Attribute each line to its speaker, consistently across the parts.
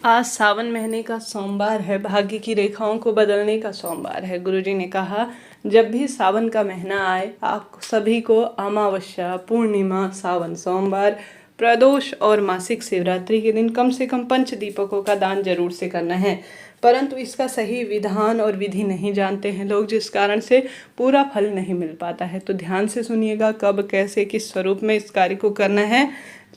Speaker 1: आज सावन महीने का सोमवार है, भाग्य की रेखाओं को बदलने का सोमवार है। गुरुजी ने कहा जब भी सावन का महीना आए आप सभी को अमावस्या, पूर्णिमा, सावन सोमवार, प्रदोष और मासिक शिवरात्रि के दिन कम से कम पंच दीपकों का दान जरूर से करना है। परंतु इसका सही विधान और विधि नहीं जानते हैं लोग, जिस कारण से पूरा फल नहीं मिल पाता है। तो ध्यान से सुनिएगा, कब, कैसे, किस स्वरूप में इस कार्य को करना है।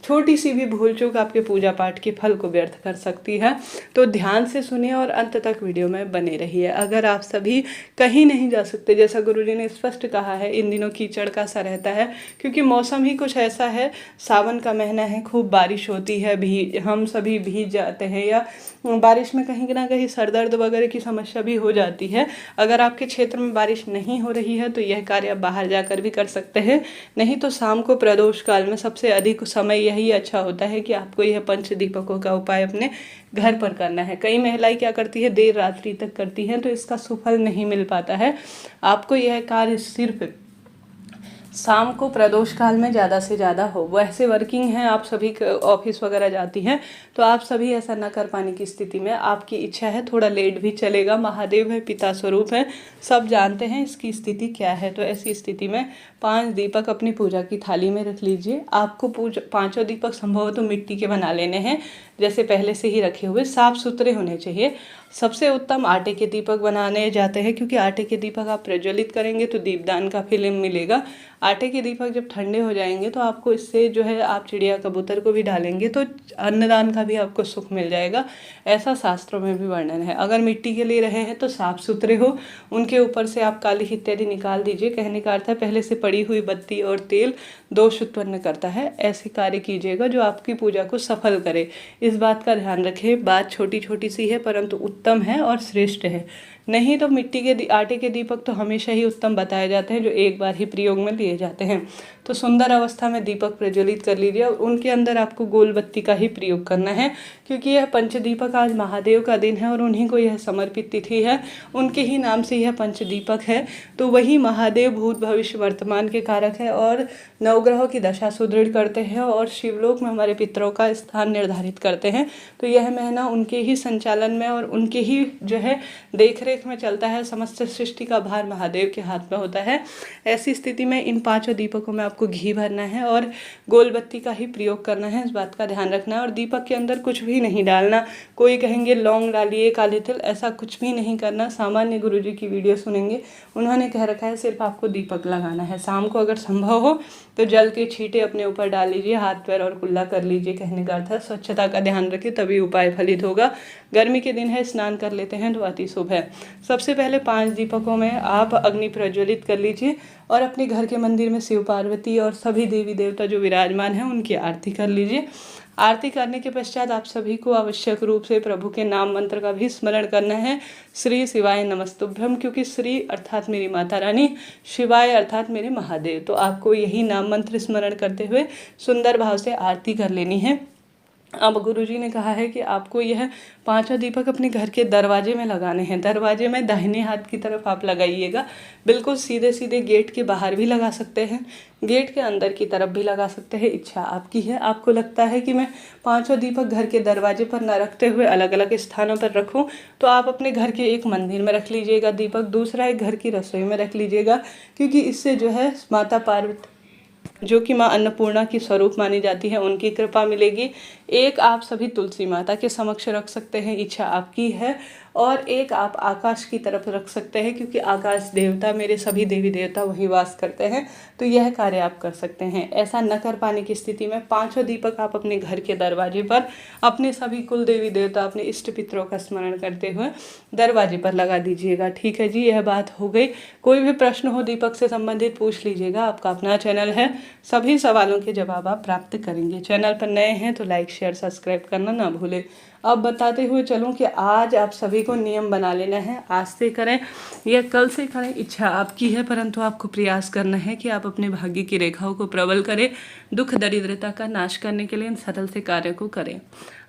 Speaker 1: छोटी सी भी भूल चूक आपके पूजा पाठ के फल को व्यर्थ कर सकती है। तो ध्यान से सुनिए और अंत तक वीडियो में बने रहिए। अगर आप सभी कहीं नहीं जा सकते, जैसा गुरुजी ने स्पष्ट कहा है, इन दिनों कीचड़ का सा रहता है क्योंकि मौसम ही कुछ ऐसा है, सावन का महीना है, खूब बारिश होती है, हम सभी भीग जाते हैं या बारिश में कहीं ना कहीं सर दर्द वगैरह की समस्या भी हो जाती है। अगर आपके क्षेत्र में बारिश नहीं हो रही है तो यह कार्य आप बाहर जाकर भी कर सकते हैं, नहीं तो शाम को प्रदोष काल में सबसे अधिक समय यही अच्छा होता है कि आपको यह पंच दीपकों का उपाय अपने घर पर करना है। कई महिलाएं क्या करती है, देर रात्रि तक करती हैं तो इसका सुफल नहीं मिल पाता है। आपको यह कार्य सिर्फ शाम को प्रदोष काल में ज़्यादा से ज़्यादा हो। वैसे वर्किंग हैं आप सभी, ऑफिस वगैरह जाती हैं, तो आप सभी ऐसा न कर पाने की स्थिति में आपकी इच्छा है थोड़ा लेट भी चलेगा। महादेव है, पिता स्वरूप है, सब जानते हैं इसकी स्थिति क्या है। तो ऐसी स्थिति में 5 दीपक अपनी पूजा की थाली में रख लीजिए। आपको पाँचों दीपक संभव तो मिट्टी के बना लेने हैं, जैसे पहले से ही रखे हुए, साफ सुथरे होने चाहिए। सबसे उत्तम आटे के दीपक बनाने जाते हैं, क्योंकि आटे के दीपक आप प्रज्वलित करेंगे तो दीपदान का फिल्म मिलेगा। आटे के दीपक जब ठंडे हो जाएंगे तो आपको इससे जो है, आप चिड़िया कबूतर को भी डालेंगे तो अन्नदान का भी आपको सुख मिल जाएगा, ऐसा शास्त्रों में भी वर्णन है। अगर मिट्टी के ले रहे हैं तो साफ सुथरे हो, उनके ऊपर से आप काली इत्यादि निकाल दीजिए। कहने का अर्थ है पहले से पड़ी हुई बत्ती और तेल दोष उत्पन्न करता है। ऐसे कार्य कीजिएगा जो आपकी पूजा को सफल करे। इस बात का ध्यान रखें, बात छोटी छोटी सी है परंतु उत्तम है और श्रेष्ठ है। नहीं तो मिट्टी के आटे के दीपक तो हमेशा ही उत्तम बताए जाते हैं, जो एक बार ही प्रयोग में लिए जाते हैं। तो सुंदर अवस्था में दीपक प्रज्वलित कर लीजिए और उनके अंदर आपको गोल बत्ती का ही प्रयोग करना है, क्योंकि यह पंचदीपक आज महादेव का दिन है और उन्हीं को यह समर्पित तिथि है, उनके ही नाम से यह पंचदीपक है। तो वही महादेव भूत भविष्य वर्तमान के कारक है और नवग्रहों की दशा सुदृढ़ करते हैं और शिवलोक में हमारे पितरों का स्थान निर्धारित करते हैं। तो यह महीना उनके ही संचालन में और उनके ही जो है देख रेख में चलता है। समस्त सृष्टि का भार महादेव के हाथ में होता है। ऐसी स्थिति में इन 5 दीपकों में आपको घी भरना है और गोल बत्ती का ही प्रयोग करना है, इस बात का ध्यान रखना है। और दीपक के अंदर कुछ भी नहीं डालना। कोई कहेंगे लौंग डालिए, काले तिल, ऐसा कुछ भी नहीं करना। सामान्य गुरुजी की वीडियो सुनेंगे, उन्होंने कह रखा है सिर्फ आपको दीपक लगाना है। शाम को अगर संभव हो तो जल के छींटे अपने ऊपर डाल लीजिए, हाथ पैर और कुल्ला कर लीजिए। कहने का अर्थ है स्वच्छता का ध्यान रखिए, तभी उपाय फलित होगा। गर्मी के दिन है, स्नान कर लेते हैं तो अति शुभ है। सबसे पहले 5 दीपकों में आप अग्नि प्रज्वलित कर लीजिए और अपने घर के मंदिर में शिव पार्वती और सभी देवी देवता जो विराजमान हैं उनकी आरती कर लीजिए। आरती करने के पश्चात आप सभी को आवश्यक रूप से प्रभु के नाम मंत्र का भी स्मरण करना है। श्री शिवाय नमस्तुभ्यम, क्योंकि श्री अर्थात मेरी माता रानी, शिवाय अर्थात मेरे महादेव। तो आपको यही नाम मंत्र स्मरण करते हुए सुंदर भाव से आरती कर लेनी है। अब गुरुजी ने कहा है कि आपको यह 5 दीपक अपने घर के दरवाजे में लगाने हैं। दरवाजे में दाहिने हाथ की तरफ आप लगाइएगा, बिल्कुल सीधे सीधे गेट के बाहर भी लगा सकते हैं, गेट के अंदर की तरफ भी लगा सकते हैं, इच्छा आपकी है। आपको लगता है कि मैं 5 दीपक घर के दरवाजे पर न रखते हुए अलग अलग स्थानों पर रखूं, तो आप अपने घर के एक मंदिर में रख लीजिएगा दीपक, दूसरा एक घर की रसोई में रख लीजिएगा, क्योंकि इससे जो है माता पार्वती जो कि माँ अन्नपूर्णा की स्वरूप मानी जाती है उनकी कृपा मिलेगी। एक आप सभी तुलसी माता के समक्ष रख सकते हैं, इच्छा आपकी है। और एक आप आकाश की तरफ रख सकते हैं, क्योंकि आकाश देवता, मेरे सभी देवी देवता वही वास करते हैं। तो यह कार्य आप कर सकते हैं। ऐसा न कर पाने की स्थिति में 5 दीपक आप अपने घर के दरवाजे पर अपने सभी कुल देवी देवता, अपने इष्ट पितरों का स्मरण करते हुए दरवाजे पर लगा दीजिएगा। ठीक है जी, यह बात हो गई। कोई भी प्रश्न हो दीपक से संबंधित पूछ लीजिएगा, आपका अपना चैनल है, सभी सवालों के जवाब आप प्राप्त करेंगे। चैनल पर नए हैं तो लाइक शेयर सब्सक्राइब करना ना भूलें। अब बताते हुए चलूं कि आज आप सभी को नियम बना लेना है। आज से करें या कल से करें, इच्छा आपकी है, परंतु आपको प्रयास करना है कि आप अपने भाग्य की रेखाओं को प्रबल करें। दुख दरिद्रता का नाश करने के लिए इन सरल से कार्य को करें।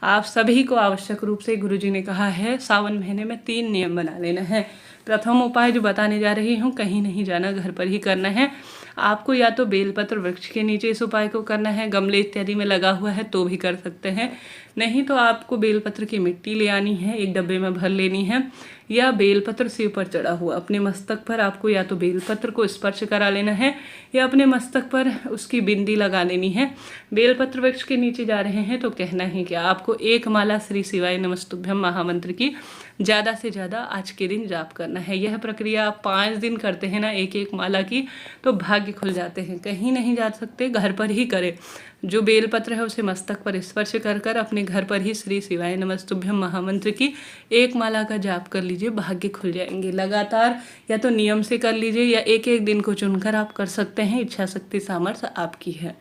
Speaker 1: आप सभी को आवश्यक रूप से गुरुजी ने कहा है सावन महीने में 3 नियम बना लेना है। प्रथम उपाय जो बताने जा रही हूँ, कहीं नहीं जाना, घर पर ही करना है। आपको या तो बेलपत्र वृक्ष के नीचे इस उपाय को करना है, गमले इत्यादि में लगा हुआ है तो भी कर सकते हैं। नहीं तो आपको बेलपत्र की मिट्टी ले आनी है, एक डब्बे में भर लेनी है, या बेलपत्र सिर पर चढ़ा हुआ अपने मस्तक पर आपको या तो बेलपत्र को स्पर्श करा लेना है या अपने मस्तक पर उसकी बिंदी लगा लेनी है। बेलपत्र वृक्ष के नीचे जा रहे हैं तो कहना है कि आपको एक माला श्री शिवाय नमस्तुभ्यम महामंत्र की ज़्यादा से ज़्यादा आज के दिन जाप करना है। यह प्रक्रिया आप 5 दिन करते हैं ना एक एक माला की, तो भाग्य खुल जाते हैं। कहीं नहीं जा सकते, घर पर ही करें। जो बेलपत्र है उसे मस्तक पर स्पर्श कर कर अपने घर पर ही श्री शिवाय नमस्तुभ्यम महामंत्र की एक माला का जाप कर लीजिए, भाग्य खुल जाएंगे। लगातार या तो नियम से कर लीजिए या एक एक दिन को चुनकर आप कर सकते हैं, इच्छा शक्ति सामर्थ्य आपकी है।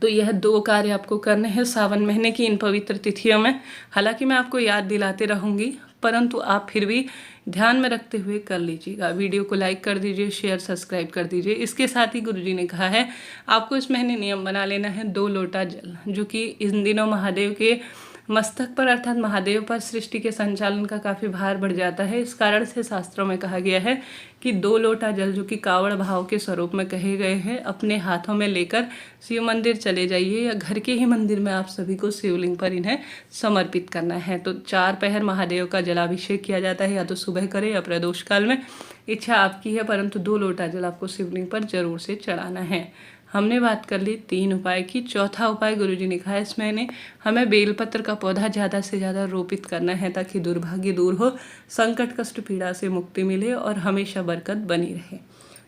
Speaker 1: तो यह 2 कार्य आपको करने हैं सावन महीने की इन पवित्र तिथियों में। हालांकि मैं आपको याद दिलाते रहूँगी, परंतु आप फिर भी ध्यान में रखते हुए कर लीजिएगा। वीडियो को लाइक कर दीजिए, शेयर सब्सक्राइब कर दीजिए। इसके साथ ही गुरुजी ने कहा है आपको इस महीने नियम बना लेना है 2 लोटा जल, जो कि इन दिनों महादेव के मस्तक पर अर्थात महादेव पर सृष्टि के संचालन का काफ़ी भार बढ़ जाता है। इस कारण से शास्त्रों में कहा गया है कि 2 लोटा जल, जो कि कावड़ भाव के स्वरूप में कहे गए हैं, अपने हाथों में लेकर शिव मंदिर चले जाइए या घर के ही मंदिर में आप सभी को शिवलिंग पर इन्हें समर्पित करना है। तो 4 पहर महादेव का जलाभिषेक किया जाता है, या तो सुबह करें या प्रदोष काल में, इच्छा आपकी है, परंतु 2 लोटा जल आपको शिवलिंग पर जरूर से चढ़ाना है। हमने बात कर ली 3 उपाय की। चौथा उपाय गुरुजी ने कहा है इस महीने हमें बेलपत्र का पौधा ज़्यादा से ज़्यादा रोपित करना है, ताकि दुर्भाग्य दूर हो, संकट कष्ट पीड़ा से मुक्ति मिले और हमेशा बरकत बनी रहे।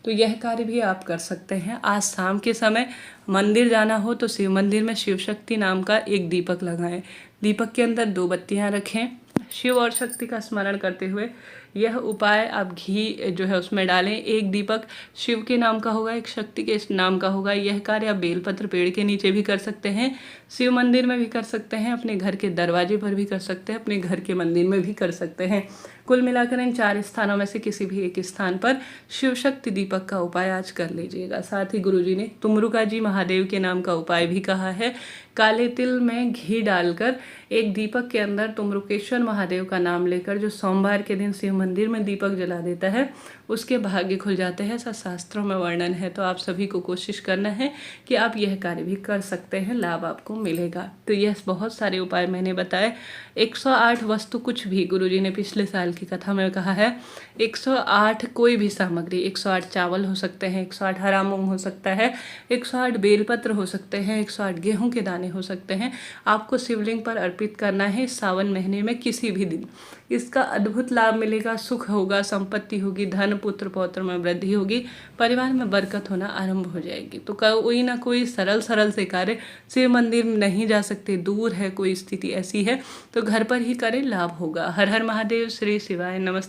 Speaker 1: तो यह कार्य भी आप कर सकते हैं। आज शाम के समय मंदिर जाना हो तो शिव मंदिर में शिव शक्ति नाम का एक दीपक लगाएं। दीपक के अंदर 2 बत्तियां रखें। शिव और शक्ति का स्मरण करते हुए यह उपाय आप घी जो है उसमें डालें। एक दीपक शिव के नाम का होगा, एक शक्ति के नाम का होगा। यह कार्य आप बेलपत्र पेड़ के नीचे भी कर सकते हैं, शिव मंदिर में भी कर सकते हैं, अपने घर के दरवाजे पर भी कर सकते हैं, अपने घर के मंदिर में भी कर सकते हैं। कुल मिलाकर इन 4 स्थानों में से किसी भी एक स्थान पर शिव शक्ति दीपक का उपाय आज कर लीजिएगा। साथ ही गुरुजी ने तुमरुका जी महादेव के नाम का उपाय भी कहा है। काले तिल में घी डालकर एक दीपक के अंदर तुमरुकेश्वर महादेव का नाम लेकर जो सोमवार के दिन शिव मंदिर में दीपक जला देता है उसके भाग्य खुल जाते हैं, ऐसा शास्त्रों में वर्णन है। तो आप सभी को कोशिश करना है कि आप यह कार्य भी कर सकते हैं, लाभ आपको मिलेगा। तो यह बहुत सारे उपाय मैंने बताए। 108 वस्तु कुछ भी, गुरुजी ने पिछले साल की कथा में कहा है 108 कोई भी सामग्री, 108 चावल हो सकते हैं, 108 हरा मूंग हो सकता है, 108 बेलपत्र हो सकते हैं, 108 गेहूं के दाने हो सकते हैं, आपको शिवलिंग पर अर्पित करना है सावन महीने में किसी भी दिन। इसका अद्भुत लाभ मिलेगा, सुख होगा, संपत्ति होगी, धन पुत्र पौत्र में वृद्धि होगी, परिवार में बरकत होना आरंभ हो जाएगी। तो कोई ना कोई सरल से कार्य, शिव मंदिर में नहीं जा सकते, दूर है, कोई स्थिति ऐसी है तो घर पर ही करें, लाभ होगा। हर हर महादेव, श्री शिवाय नमस्ते।